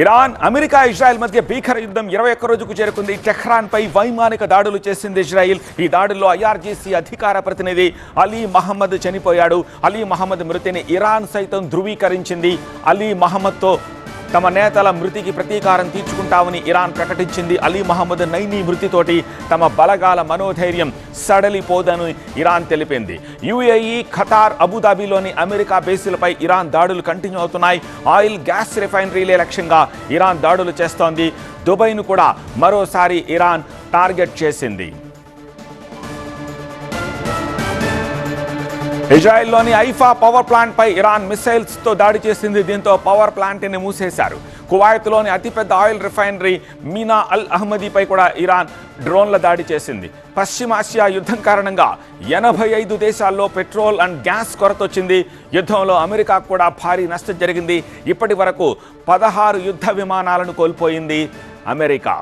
Iran, America, Israel మధ్య భీకర యుద్ధం 21 రోజుకు చేరుకుంది. టెహ్రాన్పై వైమానిక దాడులు చేసింది ఇజ్రాయెల్. ఈ దాడుల్లో ఐఆర్జీసీ అధికార ప్రతినిధి అలీ మహమ్మద్ చనిపోయాడు. అలీ మహమ్మద్ మృతిని ఇరాన్ సైతం ధృవీకరించింది. అలీ మహమ్మద్తో తమ నేతల మృతికి ప్రతీకారం తీర్చుకుంటామని ఇరాన్ ప్రకటించింది. అలీ మహమ్మద్ నైనీ మృతితోటి తమ బలగాల మనోధైర్యం సడలిపోదని ఇరాన్ తెలిపింది. యుఏఈ, ఖతార్, అబుదాబిలోని అమెరికా బేసులపై ఇరాన్ దాడులు కంటిన్యూ అవుతున్నాయి. ఆయిల్, గ్యాస్ రిఫైనరీలే లక్ష్యంగా ఇరాన్ దాడులు చేస్తోంది. దుబాయ్ను కూడా మరోసారి ఇరాన్ టార్గెట్ చేసింది. ఇజ్రాయెల్లోని ఐఫా పవర్ ప్లాంట్ పై ఇరాన్ మిసైల్స్తో దాడి చేసింది. దీంతో పవర్ ప్లాంట్ని మూసేశారు. కువైత్లోని అతిపెద్ద ఆయిల్ రిఫైనరీ మీనా అల్ అహ్మదీపై కూడా ఇరాన్ డ్రోన్ల దాడి చేసింది. పశ్చిమాసియా యుద్ధం కారణంగా 85 దేశాల్లో పెట్రోల్ అండ్ గ్యాస్ కొరత వచ్చింది. యుద్ధంలో అమెరికాకు కూడా భారీ నష్టం జరిగింది. ఇప్పటి వరకు 16 యుద్ధ విమానాలను కోల్పోయింది అమెరికా.